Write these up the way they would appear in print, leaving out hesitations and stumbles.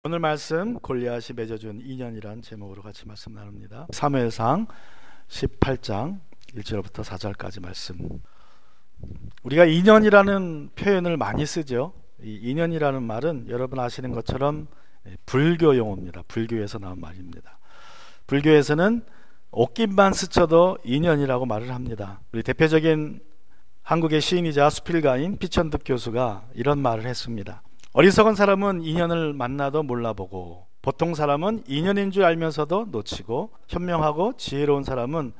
오늘 말씀 골리앗이 맺어준 인연이란 제목으로 같이 말씀 나눕니다. 사무엘상 18장 1절부터 4절까지 말씀. 우리가 인연이라는 표현을 많이 쓰죠. 이 인연이라는 말은 여러분 아시는 것처럼 불교 용어입니다. 불교에서 나온 말입니다. 불교에서는 옷깃만 스쳐도 인연이라고 말을 합니다. 우리 대표적인 한국의 시인이자 수필가인 피천득 교수가 이런 말을 했습니다. 어리석은 사람은 인연을 만나도 몰라보고 보통 사람은 인연인 줄 알면서도 놓치고 현명하고 지혜로운 사람은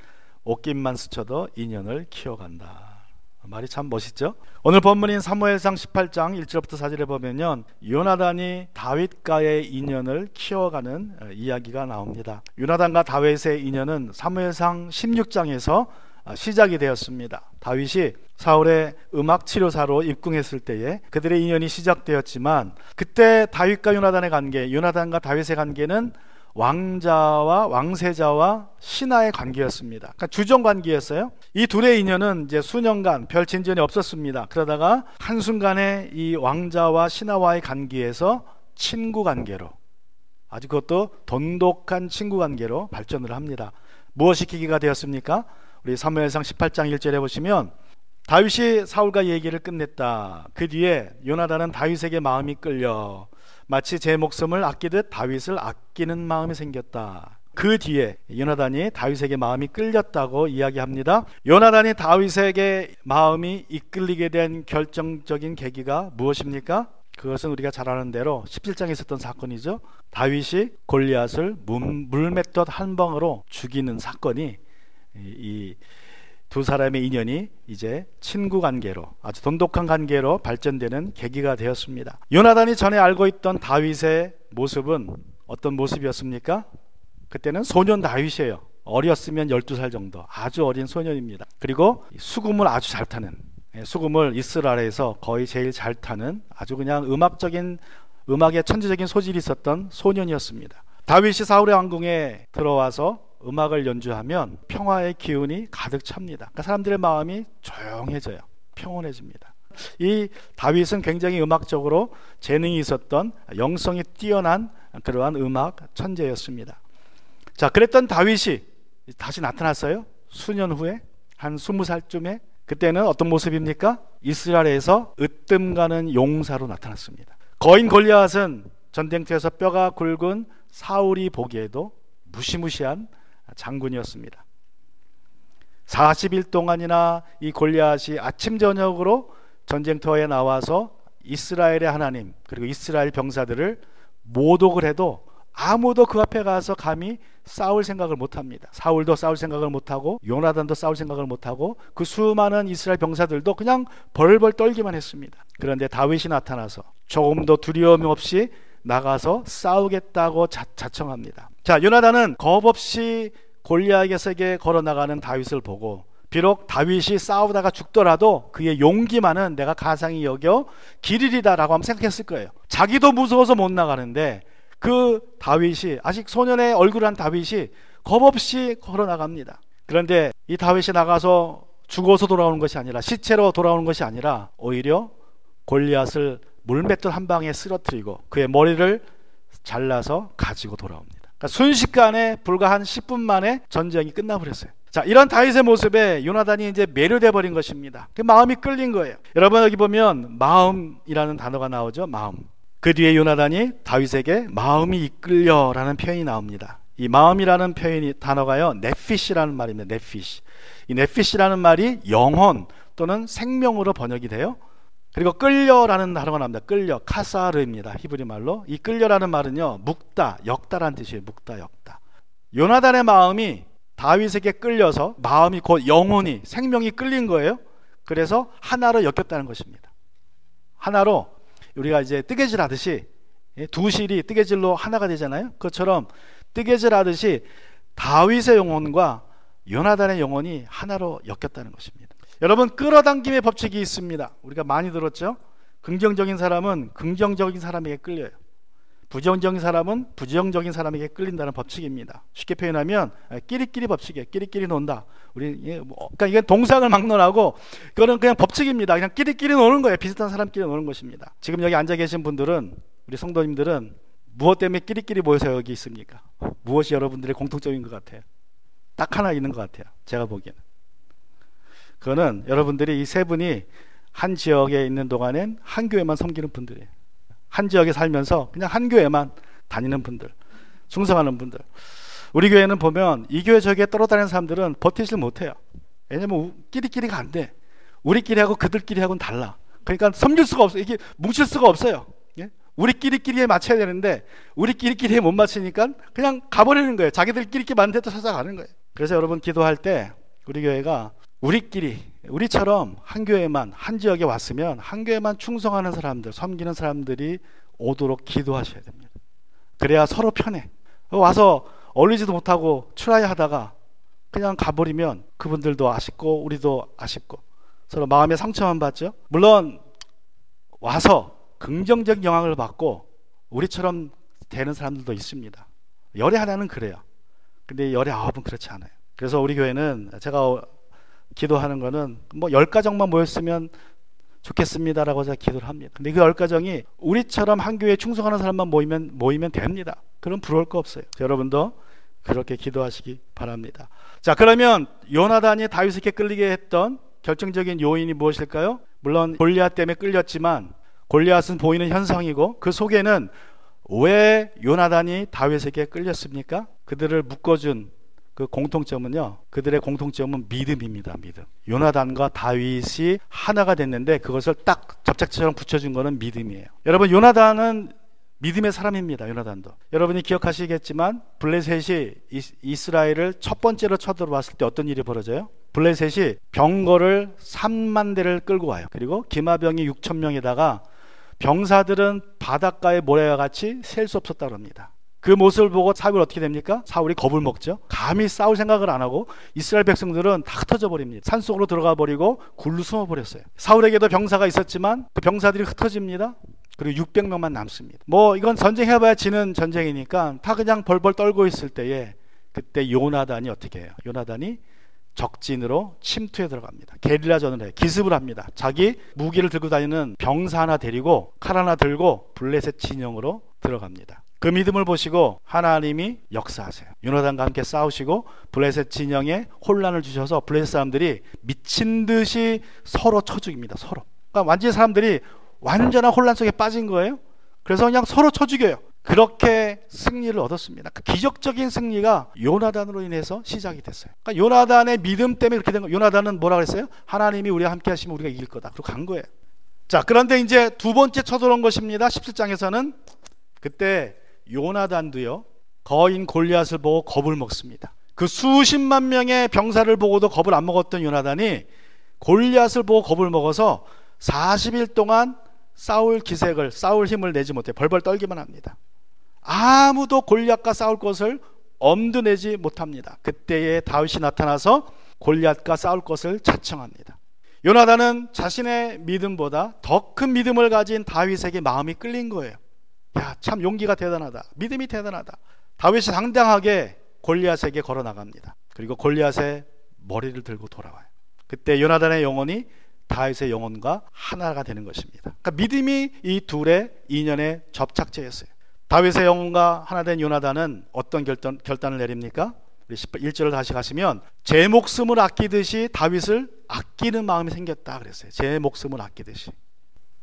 옷깃만 스쳐도 인연을 키워간다. 말이 참 멋있죠? 오늘 본문인 사무엘상 18장 1절부터 4절에 보면요, 요나단이 다윗과의 인연을 키워가는 이야기가 나옵니다. 요나단과 다윗의 인연은 사무엘상 16장에서 시작이 되었습니다. 다윗이 사울의 음악 치료사로 입궁했을 때에 그들의 인연이 시작되었지만, 그때 다윗과 요나단의 관계, 요나단과 다윗의 관계는 왕자와 왕세자와 신하의 관계였습니다. 그러니까 주정 관계였어요. 이 둘의 인연은 이제 수년간 별 진전이 없었습니다. 그러다가 한순간에 이 왕자와 신하와의 관계에서 친구 관계로, 아주 그것도 돈독한 친구 관계로 발전을 합니다. 무엇이 계기가 되었습니까? 우리 사무엘상 18장 1절에 보시면 다윗이 사울과 얘기를 끝냈다. 그 뒤에 요나단은 다윗에게 마음이 끌려 마치 제 목숨을 아끼듯 다윗을 아끼는 마음이 생겼다. 그 뒤에 요나단이 다윗에게 마음이 끌렸다고 이야기합니다. 요나단이 다윗에게 마음이 이끌리게 된 결정적인 계기가 무엇입니까? 그것은 우리가 잘 아는 대로 17장에 있었던 사건이죠. 다윗이 골리앗을 물맷돌 한 방으로 죽이는 사건이 이 두 사람의 인연이 이제 친구 관계로, 아주 돈독한 관계로 발전되는 계기가 되었습니다. 요나단이 전에 알고 있던 다윗의 모습은 어떤 모습이었습니까? 그때는 소년 다윗이에요. 어렸으면 12살 정도, 아주 어린 소년입니다. 그리고 수금을 아주 잘 타는, 수금을 이스라엘에서 거의 제일 잘 타는 아주 그냥 음악에 천재적인 소질이 있었던 소년이었습니다. 다윗이 사울의 왕궁에 들어와서 음악을 연주하면 평화의 기운이 가득 찹니다. 그러니까 사람들의 마음이 조용해져요. 평온해집니다. 이 다윗은 굉장히 음악적으로 재능이 있었던, 영성이 뛰어난 그러한 음악 천재였습니다. 자, 그랬던 다윗이 다시 나타났어요. 수년 후에, 한 20살쯤에. 그때는 어떤 모습입니까? 이스라엘에서 으뜸가는 용사로 나타났습니다. 거인 골리앗은 전쟁터에서 뼈가 굵은 사울이 보기에도 무시무시한 장군이었습니다. 40일 동안이나 이 골리앗이 아침 저녁으로 전쟁터에 나와서 이스라엘의 하나님, 그리고 이스라엘 병사들을 모독을 해도 아무도 그 앞에 가서 감히 싸울 생각을 못합니다. 사울도 싸울 생각을 못하고 요나단도 싸울 생각을 못하고 그 수많은 이스라엘 병사들도 그냥 벌벌 떨기만 했습니다. 그런데 다윗이 나타나서 조금도 두려움 없이 나가서 싸우겠다고 자청합니다. 자, 요나단은 겁없이 골리앗에게 걸어나가는 다윗을 보고, 비록 다윗이 싸우다가 죽더라도 그의 용기만은 내가 가상히 여겨 기리리다라고 한번 생각했을 거예요. 자기도 무서워서 못 나가는데 그 다윗이, 아직 소년의 얼굴한 다윗이 겁없이 걸어나갑니다. 그런데 이 다윗이 나가서 죽어서 돌아오는 것이 아니라, 시체로 돌아오는 것이 아니라 오히려 골리앗을 물맷돌 한 방에 쓰러뜨리고 그의 머리를 잘라서 가지고 돌아옵니다. 그러니까 순식간에 불과 한 10분 만에 전쟁이 끝나버렸어요. 자, 이런 다윗의 모습에 요나단이 이제 매료돼 버린 것입니다. 그 마음이 끌린 거예요. 여러분, 여기 보면 마음이라는 단어가 나오죠. 마음. 그 뒤에 요나단이 다윗에게 마음이 이끌려라는 표현이 나옵니다. 이 마음이라는 단어가요, 네피시라는 말입니다. 네피시. 이 네피시라는 말이 영혼 또는 생명으로 번역이 돼요. 그리고 끌려라는 단어가 나옵니다. 끌려, 카사르입니다. 히브리 말로. 이 끌려라는 말은요, 묵다, 역다라는 뜻이에요. 묵다, 역다. 요나단의 마음이 다윗에게 끌려서, 마음이 곧 영혼이, 생명이 끌린 거예요. 그래서 하나로 엮였다는 것입니다. 하나로, 우리가 이제 뜨개질 하듯이 두 실이 뜨개질로 하나가 되잖아요. 그것처럼 뜨개질 하듯이 다윗의 영혼과 요나단의 영혼이 하나로 엮였다는 것입니다. 여러분, 끌어당김의 법칙이 있습니다. 우리가 많이 들었죠? 긍정적인 사람은 긍정적인 사람에게 끌려요. 부정적인 사람은 부정적인 사람에게 끌린다는 법칙입니다. 쉽게 표현하면 끼리끼리 법칙이에요. 끼리끼리 논다. 그러니까 이게 동상을 막론하고, 그거는 그냥 법칙입니다. 그냥 끼리끼리 노는 거예요. 비슷한 사람끼리 노는 것입니다. 지금 여기 앉아 계신 분들은, 우리 성도님들은 무엇 때문에 끼리끼리 모여서 여기 있습니까? 무엇이 여러분들의 공통점인 것 같아요? 딱 하나 있는 것 같아요. 제가 보기에는. 그거는 여러분들이 이 세 분이 한 지역에 있는 동안엔 한 교회만 섬기는 분들이에요. 한 지역에 살면서 그냥 한 교회만 다니는 분들, 충성하는 분들. 우리 교회는 보면 이 교회 저 교회 떨어다니는 사람들은 버티질 못해요. 왜냐면 끼리끼리가 안 돼. 우리끼리 하고 그들끼리 하고는 달라. 그러니까 섬길 수가 없어요. 이게 뭉칠 수가 없어요. 예? 우리끼리끼리에 맞춰야 되는데 우리끼리끼리에 못 맞추니까 그냥 가버리는 거예요. 자기들끼리 많은 데도 찾아가는 거예요. 그래서 여러분 기도할 때 우리 교회가 우리끼리, 우리처럼 한 교회만, 한 지역에 왔으면 한 교회만 충성하는 사람들, 섬기는 사람들이 오도록 기도하셔야 됩니다. 그래야 서로 편해. 와서 어울리지도 못하고 추라이 하다가 그냥 가버리면 그분들도 아쉽고 우리도 아쉽고 서로 마음의 상처만 받죠. 물론 와서 긍정적 영향을 받고 우리처럼 되는 사람들도 있습니다. 열의 하나는 그래요. 근데 열의 아홉은 그렇지 않아요. 그래서 우리 교회는 제가 기도하는 거는 뭐 10가정만 모였으면 좋겠습니다라고 제가 기도를 합니다. 근데 그 10가정이 우리처럼 한 교회에 충성하는 사람만 모이면 됩니다. 그럼 부러울 거 없어요. 여러분도 그렇게 기도하시기 바랍니다. 자, 그러면 요나단이 다윗에게 끌리게 했던 결정적인 요인이 무엇일까요? 물론 골리앗 때문에 끌렸지만 골리앗은 보이는 현상이고 그 속에는 왜 요나단이 다윗에게 끌렸습니까? 그들을 묶어준 그 공통점은요, 그들의 공통점은 믿음입니다. 믿음. 요나단과 다윗이 하나가 됐는데 그것을 딱 접착제처럼 붙여준 거는 믿음이에요. 여러분, 요나단은 믿음의 사람입니다. 요나단도. 여러분이 기억하시겠지만 블레셋이 이스라엘을 첫 번째로 쳐들어왔을 때 어떤 일이 벌어져요? 블레셋이 병거를 3만 대를 끌고 와요. 그리고 기마병이 6천 명에다가 병사들은 바닷가의 모래와 같이 셀 수 없었다고 합니다. 그 모습을 보고 사울이 어떻게 됩니까? 사울이 겁을 먹죠. 감히 싸울 생각을 안 하고 이스라엘 백성들은 다 흩어져 버립니다. 산속으로 들어가 버리고 굴로 숨어 버렸어요. 사울에게도 병사가 있었지만 그 병사들이 흩어집니다. 그리고 600명만 남습니다. 뭐 이건 전쟁해봐야 지는 전쟁이니까 다 그냥 벌벌 떨고 있을 때에 그때 요나단이 어떻게 해요? 요나단이 적진으로 침투해 들어갑니다. 게릴라전을 해요. 기습을 합니다. 자기 무기를 들고 다니는 병사 하나 데리고 칼 하나 들고 블레셋 진영으로 들어갑니다. 그 믿음을 보시고 하나님이 역사하세요. 요나단과 함께 싸우시고 블레셋 진영에 혼란을 주셔서 블레셋 사람들이 미친 듯이 서로 쳐 죽입니다. 서로. 그러니까 완전히 사람들이 완전한 혼란 속에 빠진 거예요. 그래서 그냥 서로 쳐 죽여요. 그렇게 승리를 얻었습니다. 그 기적적인 승리가 요나단으로 인해서 시작이 됐어요. 그러니까 요나단의 믿음 때문에 그렇게 된 거예요. 요나단은 뭐라 그랬어요? 하나님이 우리와 함께 하시면 우리가 이길 거다. 그리고 간 거예요. 자, 그런데 이제 두 번째 쳐들어온 것입니다. 17장에서는 그때 요나단도요, 거인 골리앗을 보고 겁을 먹습니다. 그 수십만 명의 병사를 보고도 겁을 안 먹었던 요나단이 골리앗을 보고 겁을 먹어서 40일 동안 싸울 힘을 내지 못해 벌벌 떨기만 합니다. 아무도 골리앗과 싸울 것을 엄두 내지 못합니다. 그때에 다윗이 나타나서 골리앗과 싸울 것을 자청합니다. 요나단은 자신의 믿음보다 더 큰 믿음을 가진 다윗에게 마음이 끌린 거예요. 야, 참 용기가 대단하다. 믿음이 대단하다. 다윗이 당당하게 골리앗에게 걸어 나갑니다. 그리고 골리앗의 머리를 들고 돌아와요. 그때 요나단의 영혼이 다윗의 영혼과 하나가 되는 것입니다. 그러니까 믿음이 이 둘의 인연의 접착제였어요. 다윗의 영혼과 하나 된 요나단은 어떤 결단을 내립니까? 우리 1절을 다시 가시면 제 목숨을 아끼듯이 다윗을 아끼는 마음이 생겼다 그랬어요. 제 목숨을 아끼듯이.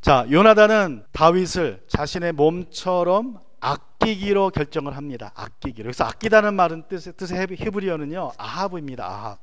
자, 요나단은 다윗을 자신의 몸처럼 아끼기로 결정을 합니다. 아끼기로. 그래서 아끼다는 말은 뜻의 히브리어는요, 아합입니다. 아합.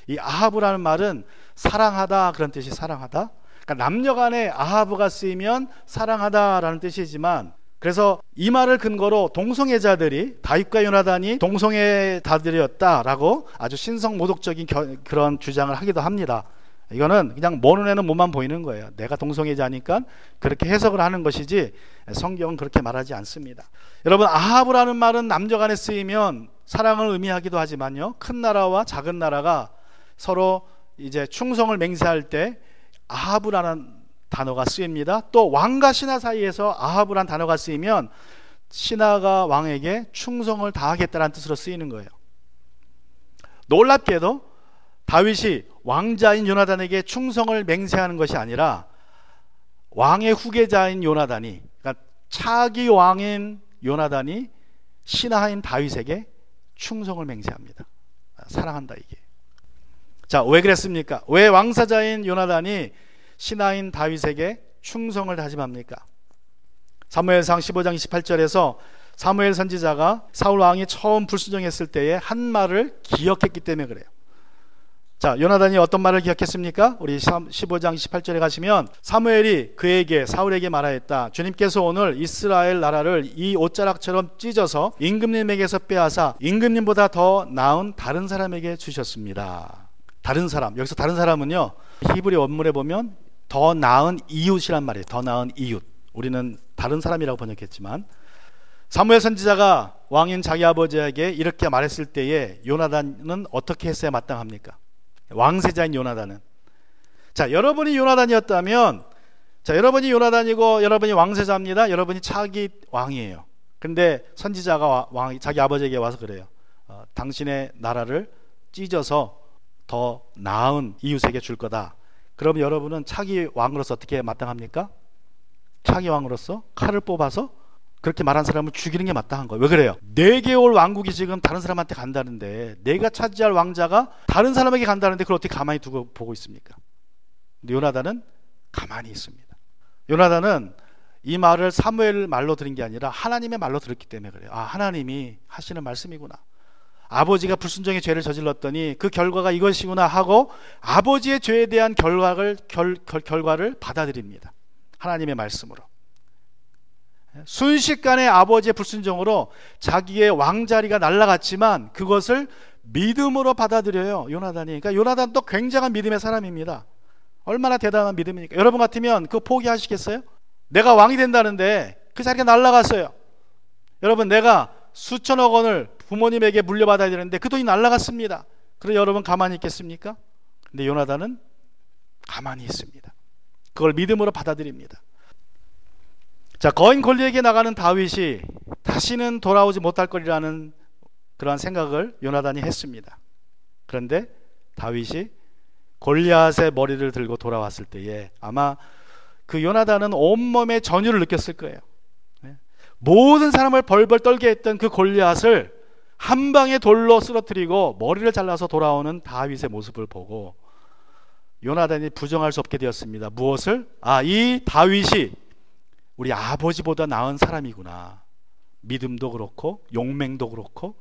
이 아합이라는 말은 사랑하다 그런 뜻이 사랑하다. 그러니까 남녀간에 아합가 쓰이면 사랑하다라는 뜻이지만, 그래서 이 말을 근거로 동성애자들이 다윗과 요나단이 동성애자들이었다라고 아주 신성모독적인 그런 주장을 하기도 합니다. 이거는 그냥 모 눈에는 몸만 보이는 거예요. 내가 동성애자니까 그렇게 해석을 하는 것이지 성경은 그렇게 말하지 않습니다. 여러분, 아합이라는 말은 남녀간에 쓰이면 사랑을 의미하기도 하지만요, 큰 나라와 작은 나라가 서로 이제 충성을 맹세할 때 아합이라는 단어가 쓰입니다. 또 왕과 신하 사이에서 아합이라는 단어가 쓰이면 신하가 왕에게 충성을 다하겠다는 뜻으로 쓰이는 거예요. 놀랍게도 다윗이 왕자인 요나단에게 충성을 맹세하는 것이 아니라 왕의 후계자인 요나단이, 그러니까 차기 왕인 요나단이 신하인 다윗에게 충성을 맹세합니다. 사랑한다 이게. 자, 왜 그랬습니까? 왜 왕사자인 요나단이 신하인 다윗에게 충성을 다짐합니까? 사무엘상 15장 28절에서 사무엘 선지자가 사울 왕이 처음 불순종했을 때의 한 말을 기억했기 때문에 그래요. 자, 요나단이 어떤 말을 기억했습니까? 우리 15장 28절에 가시면 사무엘이 그에게 사울에게 말하였다. 주님께서 오늘 이스라엘 나라를 이 옷자락처럼 찢어서 임금님에게서 빼앗아 임금님보다 더 나은 다른 사람에게 주셨습니다. 다른 사람, 여기서 다른 사람은요, 히브리 원문에 보면 더 나은 이웃이란 말이에요. 더 나은 이웃. 우리는 다른 사람이라고 번역했지만, 사무엘 선지자가 왕인 자기 아버지에게 이렇게 말했을 때에 요나단은 어떻게 했어야 마땅합니까? 왕세자인 요나단은. 자, 여러분이 요나단이었다면, 자, 여러분이 요나단이고 여러분이 왕세자입니다. 여러분이 차기 왕이에요. 근데 선지자가 자기 아버지에게 와서 그래요. 당신의 나라를 찢어서 더 나은 이웃에게 줄 거다. 그럼 여러분은 차기 왕으로서 어떻게 마땅합니까? 차기 왕으로서 칼을 뽑아서 그렇게 말한 사람을 죽이는 게 마땅한 거예요. 왜 그래요? 4개월 왕국이 지금 다른 사람한테 간다는데, 내가 차지할 왕자가 다른 사람에게 간다는데 그걸 어떻게 가만히 두고 보고 있습니까? 근데 요나단은 가만히 있습니다. 요나단은 이 말을 사무엘 말로 들은 게 아니라 하나님의 말로 들었기 때문에 그래요. 아, 하나님이 하시는 말씀이구나. 아버지가 불순종의 죄를 저질렀더니 그 결과가 이것이구나 하고 아버지의 죄에 대한 결과를 받아들입니다. 하나님의 말씀으로. 순식간에 아버지의 불순종으로 자기의 왕자리가 날아갔지만 그것을 믿음으로 받아들여요, 요나단이. 그러니까 요나단도 굉장한 믿음의 사람입니다. 얼마나 대단한 믿음이니까. 여러분 같으면 그거 포기하시겠어요? 내가 왕이 된다는데 그 자리가 날아갔어요. 여러분, 내가 수천억 원을 부모님에게 물려받아야 되는데 그 돈이 날아갔습니다. 그럼 여러분 가만히 있겠습니까? 근데 요나단은 가만히 있습니다. 그걸 믿음으로 받아들입니다. 자, 거인 골리에게 나가는 다윗이 다시는 돌아오지 못할 거리라는 그러한 생각을 요나단이 했습니다. 그런데 다윗이 골리앗의 머리를 들고 돌아왔을 때에 아마 그 요나단은 온몸에 전율을 느꼈을 거예요. 모든 사람을 벌벌 떨게 했던 그 골리앗을 한 방에 돌로 쓰러뜨리고 머리를 잘라서 돌아오는 다윗의 모습을 보고 요나단이 부정할 수 없게 되었습니다. 무엇을? 이 다윗이 우리 아버지보다 나은 사람이구나. 믿음도 그렇고 용맹도 그렇고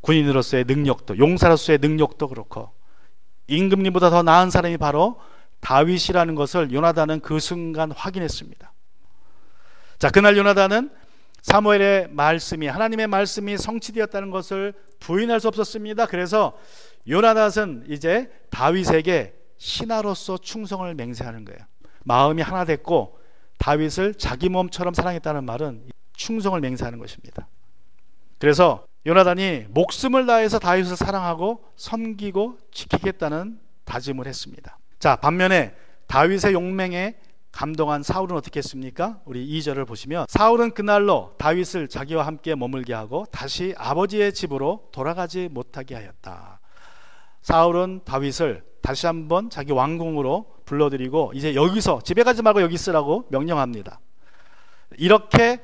군인으로서의 능력도, 용사로서의 능력도 그렇고 임금님보다 더 나은 사람이 바로 다윗이라는 것을 요나단은 그 순간 확인했습니다. 자, 그날 요나단은 사무엘의 말씀이, 하나님의 말씀이 성취되었다는 것을 부인할 수 없었습니다. 그래서 요나단은 이제 다윗에게 신하로서 충성을 맹세하는 거예요. 마음이 하나 됐고 다윗을 자기 몸처럼 사랑했다는 말은 충성을 맹세하는 것입니다. 그래서 요나단이 목숨을 다해서 다윗을 사랑하고 섬기고 지키겠다는 다짐을 했습니다. 자, 반면에 다윗의 용맹에 감동한 사울은 어떻게 했습니까? 우리 2절을 보시면 사울은 그날로 다윗을 자기와 함께 머물게 하고 다시 아버지의 집으로 돌아가지 못하게 하였다. 사울은 다윗을 다시 한번 자기 왕궁으로 불러들이고 이제 여기서 집에 가지 말고 여기 있으라고 명령합니다. 이렇게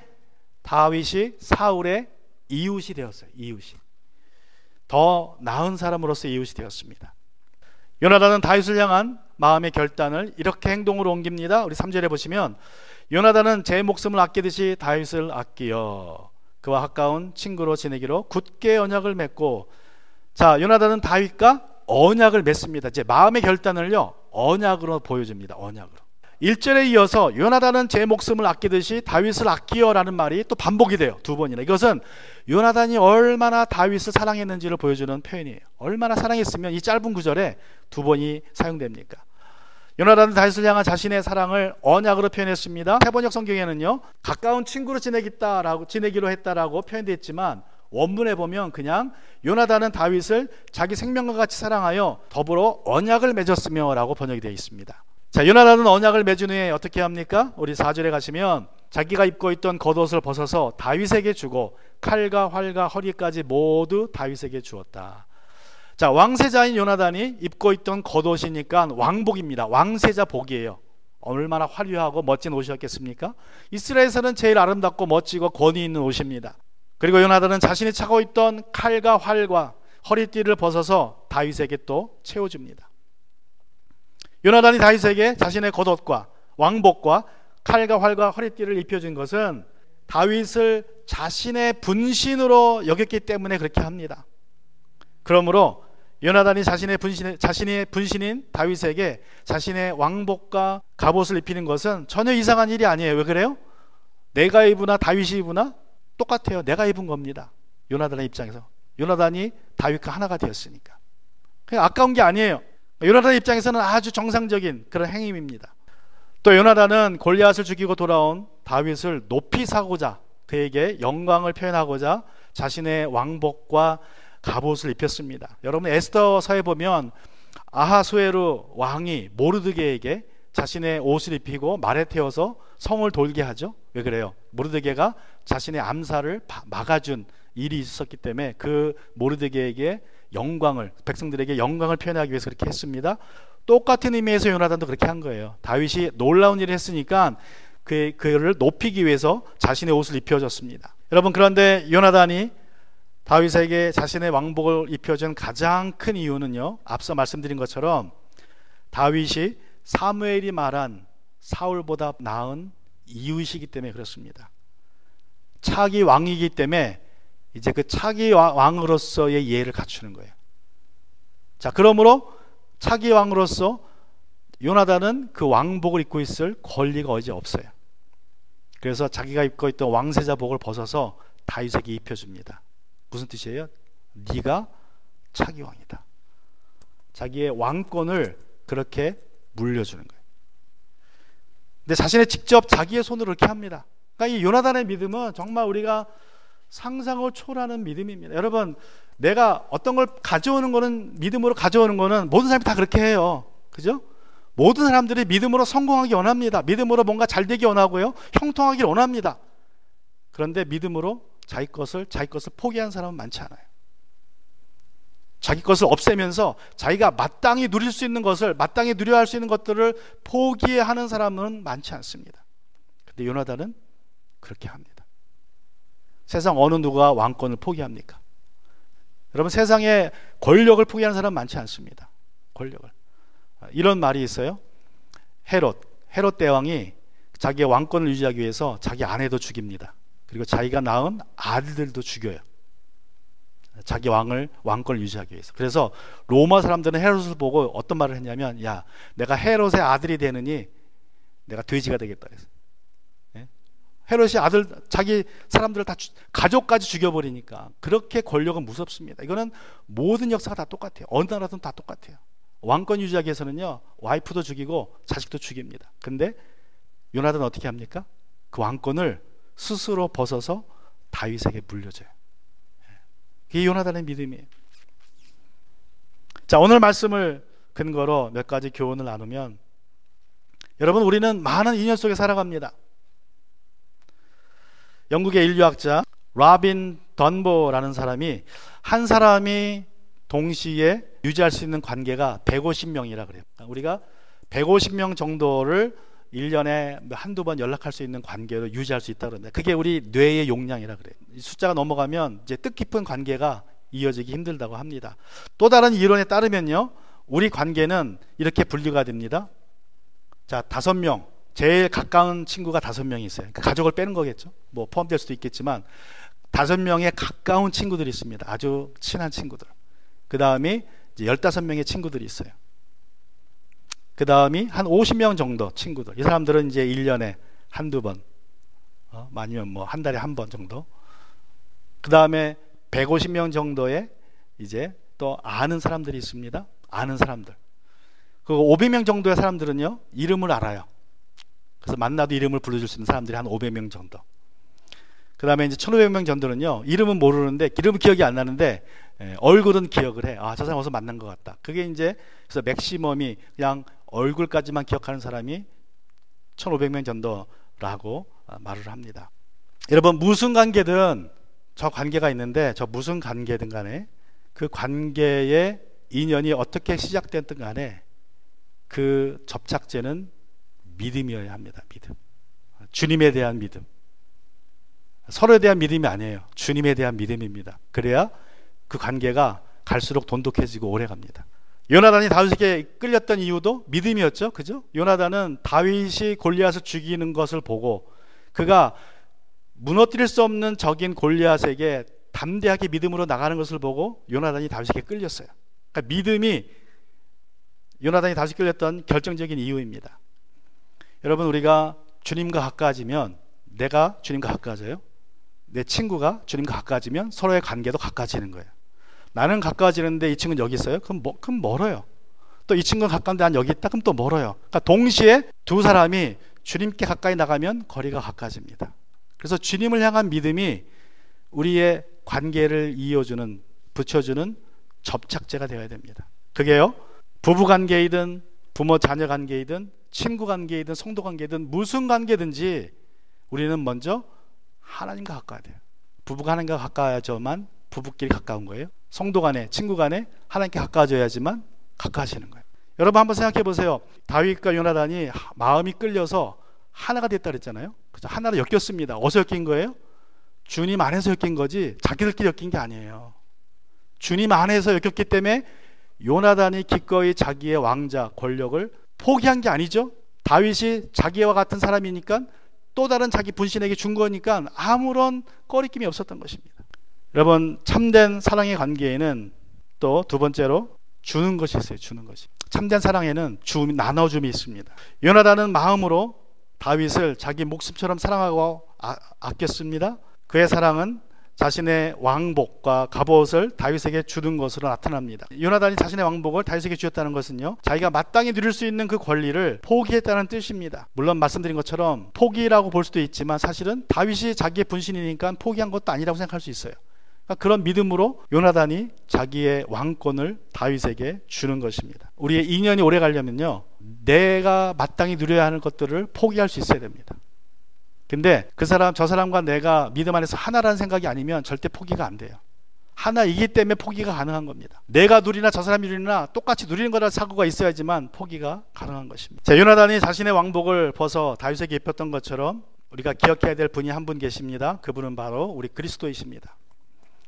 다윗이 사울의 이웃이 되었어요. 이웃이 더 나은 사람으로서 이웃이 되었습니다. 요나단은 다윗을 향한 마음의 결단을 이렇게 행동으로 옮깁니다. 우리 3절에 보시면 요나단은 제 목숨을 아끼듯이 다윗을 아끼어 그와 가까운 친구로 지내기로 굳게 언약을 맺고, 자, 요나단은 다윗과 언약을 맺습니다. 이제 마음의 결단을요 언약으로 보여줍니다. 언약으로. 1절에 이어서 요나단은 제 목숨을 아끼듯이 다윗을 아끼어라는 말이 또 반복이 돼요. 2번이나. 이것은 요나단이 얼마나 다윗을 사랑했는지를 보여주는 표현이에요. 얼마나 사랑했으면 이 짧은 구절에 2번이 사용됩니까? 요나단은 다윗을 향한 자신의 사랑을 언약으로 표현했습니다. 해번역 성경에는요 가까운 친구로 지내기로 했다라고 표현되어 있지만 원문에 보면 그냥 요나단은 다윗을 자기 생명과 같이 사랑하여 더불어 언약을 맺었으며 라고 번역이 되어 있습니다. 자, 요나단은 언약을 맺은 후에 어떻게 합니까? 우리 4절에 가시면 자기가 입고 있던 겉옷을 벗어서 다윗에게 주고 칼과 활과 허리까지 모두 다윗에게 주었다. 자, 왕세자인 요나단이 입고 있던 겉옷이니까 왕복입니다. 왕세자 복이에요. 얼마나 화려하고 멋진 옷이었겠습니까? 이스라엘에서는 제일 아름답고 멋지고 권위 있는 옷입니다. 그리고 요나단은 자신이 차고 있던 칼과 활과 허리띠를 벗어서 다윗에게 또 채워줍니다. 요나단이 다윗에게 자신의 겉옷과 왕복과 칼과 활과 허리띠를 입혀준 것은 다윗을 자신의 분신으로 여겼기 때문에 그렇게 합니다. 그러므로 요나단이 자신의 분신인 다윗에게 자신의 왕복과 갑옷을 입히는 것은 전혀 이상한 일이 아니에요. 왜 그래요? 내가 입으나 다윗이 입으나 똑같아요. 내가 입은 겁니다. 요나단의 입장에서. 요나단이 다윗과 하나가 되었으니까. 그냥 아까운 게 아니에요. 요나단의 입장에서는 아주 정상적인 그런 행위입니다. 또 요나단은 골리앗을 죽이고 돌아온 다윗을 높이 사고자, 그에게 영광을 표현하고자 자신의 왕복과 갑옷을 입혔습니다. 여러분, 에스더서에 보면 아하수에루 왕이 모르드게에게 자신의 옷을 입히고 말에 태워서 성을 돌게 하죠. 왜 그래요? 모르드게가 자신의 암살을 막아준 일이 있었기 때문에 그 모르드게에게 영광을, 백성들에게 영광을 표현하기 위해서 그렇게 했습니다. 똑같은 의미에서 요나단도 그렇게 한 거예요. 다윗이 놀라운 일을 했으니까 그를 높이기 위해서 자신의 옷을 입혀줬습니다. 여러분, 그런데 요나단이 다윗에게 자신의 왕복을 입혀준 가장 큰 이유는요, 앞서 말씀드린 것처럼 다윗이 사무엘이 말한 사울보다 나은 이웃이기 때문에 그렇습니다. 차기 왕이기 때문에 이제 그 차기 왕으로서의 예를 갖추는 거예요. 자, 그러므로 차기 왕으로서 요나단은 그 왕복을 입고 있을 권리가 어디 없어요. 그래서 자기가 입고 있던 왕세자복을 벗어서 다윗에게 입혀줍니다. 무슨 뜻이에요? 네가 차기 왕이다. 자기의 왕권을 그렇게 물려주는 거예요. 근데 자신의 직접 자기의 손으로 그렇게 합니다. 그러니까 이 요나단의 믿음은 정말 우리가 상상을 초월하는 믿음입니다. 여러분, 내가 어떤 걸 가져오는 거는, 믿음으로 가져오는 거는 모든 사람이 다 그렇게 해요. 그죠? 모든 사람들이 믿음으로 성공하기 원합니다. 믿음으로 뭔가 잘 되기 원하고요, 형통하기 원합니다. 그런데 믿음으로 자기 것을 포기한 사람은 많지 않아요. 자기 것을 없애면서 자기가 마땅히 누릴 수 있는 것을, 마땅히 누려야 할 수 있는 것들을 포기하는 사람은 많지 않습니다. 근데 요나단은 그렇게 합니다. 세상 어느 누가 왕권을 포기합니까? 여러분, 세상에 권력을 포기하는 사람 많지 않습니다. 권력을. 이런 말이 있어요. 헤롯 대왕이 자기의 왕권을 유지하기 위해서 자기 아내도 죽입니다. 그리고 자기가 낳은 아들들도 죽여요. 자기 왕권을 유지하기 위해서. 그래서 로마 사람들은 헤롯을 보고 어떤 말을 했냐면, 야, 내가 헤롯의 아들이 되느니 내가 돼지가 되겠다 그래서. 헤롯이 자기 사람들을 다 가족까지 죽여버리니까. 그렇게 권력은 무섭습니다. 이거는 모든 역사가 다 똑같아요. 어느 나라든 다 똑같아요. 왕권 유지하기 위해서는요, 와이프도 죽이고 자식도 죽입니다. 근데 요나단은 어떻게 합니까? 그 왕권을 스스로 벗어서 다윗에게 물려줘요. 그게 요나단의 믿음이에요. 자, 오늘 말씀을 근거로 몇 가지 교훈을 나누면, 여러분, 우리는 많은 인연 속에 살아갑니다. 영국의 인류학자 라빈 던보라는 사람이, 한 사람이 동시에 유지할 수 있는 관계가 150명이라 그래요. 우리가 150명 정도를 1년에 한두 번 연락할 수 있는 관계로 유지할 수 있다고 그러는데, 그게 우리 뇌의 용량이라 그래요. 숫자가 넘어가면 이제 뜻깊은 관계가 이어지기 힘들다고 합니다. 또 다른 이론에 따르면요, 우리 관계는 이렇게 분류가 됩니다. 자, 5명, 제일 가까운 친구가 5명이 있어요. 그러니까 가족을 빼는 거겠죠. 뭐 포함될 수도 있겠지만 5명의 가까운 친구들이 있습니다. 아주 친한 친구들. 그 다음에 이제 15명의 친구들이 있어요. 그 다음이 한 50명 정도 친구들. 이 사람들은 이제 1년에 한두 번, 아니면 뭐 한 달에 한 번 정도. 그 다음에 150명 정도의 이제 또 아는 사람들이 있습니다. 아는 사람들. 그리고 500명 정도의 사람들은요, 이름을 알아요. 그래서 만나도 이름을 불러줄 수 있는 사람들이 한 500명 정도. 그 다음에 이제 1500명 정도는요, 이름은 모르는데, 이름은 기억이 안 나는데 얼굴은 기억을 해. 아, 저 사람 어디서 만난 것 같다. 그게 이제, 그래서 맥시멈이 그냥 얼굴까지만 기억하는 사람이 1500명 정도라고 말을 합니다. 여러분, 무슨 관계든, 저 관계가 있는데, 저 무슨 관계든 간에 그 관계의 인연이 어떻게 시작됐든 간에 그 접착제는 믿음이어야 합니다. 믿음. 주님에 대한 믿음. 서로에 대한 믿음이 아니에요. 주님에 대한 믿음입니다. 그래야 그 관계가 갈수록 돈독해지고 오래갑니다. 요나단이 다윗에게 끌렸던 이유도 믿음이었죠. 그죠? 요나단은 다윗이 골리앗을 죽이는 것을 보고 그가 무너뜨릴 수 없는 적인 골리앗에게 담대하게 믿음으로 나가는 것을 보고 요나단이 다윗에게 끌렸어요. 그러니까 믿음이 요나단이 다윗에 끌렸던 결정적인 이유입니다. 여러분, 우리가 주님과 가까워지면 내가 주님과 가까워져요. 내 친구가 주님과 가까워지면 서로의 관계도 가까워지는 거예요. 나는 가까워지는데 이 친구는 여기 있어요? 그럼 멀어요. 또 이 친구는 가까운데 난 여기 있다? 그럼 또 멀어요. 그러니까 동시에 두 사람이 주님께 가까이 나가면 거리가 가까워집니다. 그래서 주님을 향한 믿음이 우리의 관계를 이어주는, 붙여주는 접착제가 되어야 됩니다. 그게요, 부부관계이든 부모 자녀 관계이든 친구 관계이든 성도 관계이든 무슨 관계든지 우리는 먼저 하나님과 가까워야 돼요. 부부가 하나님과 가까워야지만 부부끼리 가까운 거예요. 성도 간에, 친구 간에 하나님께 가까워져야지만 가까워지는 거예요. 여러분 한번 생각해 보세요. 다윗과 요나단이 마음이 끌려서 하나가 됐다 그랬잖아요. 그래서 하나로 엮였습니다. 어디서 엮인 거예요? 주님 안에서 엮인 거지 자기들끼리 엮인 게 아니에요. 주님 안에서 엮였기 때문에 요나단이 기꺼이 자기의 왕자 권력을 포기한 게 아니죠. 다윗이 자기와 같은 사람이니까 또 다른 자기 분신에게 준 거니까 아무런 꺼리낌이 없었던 것입니다. 여러분, 참된 사랑의 관계에는 또 두 번째로 주는 것이 있어요. 주는 것이. 참된 사랑에는 나눠줌이 있습니다. 요나단은 마음으로 다윗을 자기 목숨처럼 사랑하고 아꼈습니다. 그의 사랑은 자신의 왕복과 갑옷을 다윗에게 주는 것으로 나타납니다. 요나단이 자신의 왕복을 다윗에게 주었다는 것은요, 자기가 마땅히 누릴 수 있는 그 권리를 포기했다는 뜻입니다. 물론 말씀드린 것처럼 포기라고 볼 수도 있지만 사실은 다윗이 자기의 분신이니까 포기한 것도 아니라고 생각할 수 있어요. 그러니까 그런 믿음으로 요나단이 자기의 왕권을 다윗에게 주는 것입니다. 우리의 인연이 오래 가려면요, 내가 마땅히 누려야 하는 것들을 포기할 수 있어야 됩니다. 근데 그 사람, 저 사람과 내가 믿음 안에서 하나라는 생각이 아니면 절대 포기가 안 돼요. 하나이기 때문에 포기가 가능한 겁니다. 내가 누리나 저 사람이 누리나 똑같이 누리는 거라 사고가 있어야지만 포기가 가능한 것입니다. 자, 요나단이 자신의 왕복을 벗어 다윗에게 입혔던 것처럼 우리가 기억해야 될 분이 한 분 계십니다. 그분은 바로 우리 그리스도이십니다.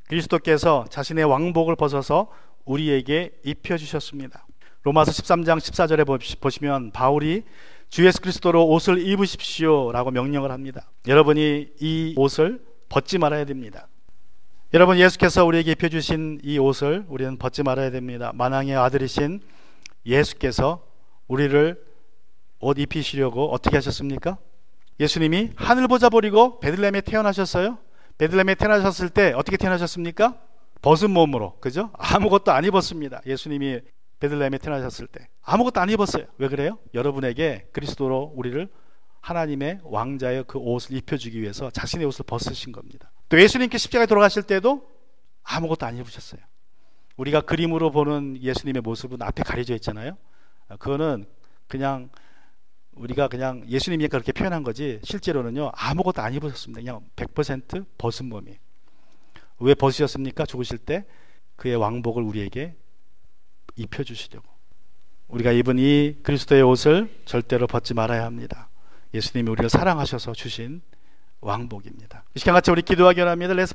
그리스도께서 자신의 왕복을 벗어서 우리에게 입혀주셨습니다. 로마서 13장 14절에 보시면 바울이 주 예수 그리스도로 옷을 입으십시오 라고 명령을 합니다. 여러분이 이 옷을 벗지 말아야 됩니다. 여러분, 예수께서 우리에게 입혀주신 이 옷을 우리는 벗지 말아야 됩니다. 만왕의 아들이신 예수께서 우리를 옷 입히시려고 어떻게 하셨습니까? 예수님이 하늘 보자 버리고 베들레헴에 태어나셨어요. 베들레헴에 태어나셨을 때 어떻게 태어나셨습니까? 벗은 몸으로, 그죠? 아무것도 안 입었습니다. 예수님이 베들레헴에 태어나셨을 때 아무것도 안 입었어요. 왜 그래요? 여러분에게 그리스도로 우리를 하나님의 왕자의 그 옷을 입혀주기 위해서 자신의 옷을 벗으신 겁니다. 또 예수님께 십자가에 돌아가실 때도 아무것도 안 입으셨어요. 우리가 그림으로 보는 예수님의 모습은 앞에 가려져 있잖아요. 그거는 그냥 우리가 그냥 예수님이니까 그렇게 표현한 거지 실제로는요 아무것도 안 입으셨습니다. 그냥 100% 벗은 몸이. 왜 벗으셨습니까? 죽으실 때 그의 왕복을 우리에게 입혀주시려고. 우리가 입은 이 그리스도의 옷을 절대로 벗지 말아야 합니다. 예수님이 우리를 사랑하셔서 주신 왕복입니다. 이 시간 같이 우리 기도하기 원합니다. Let's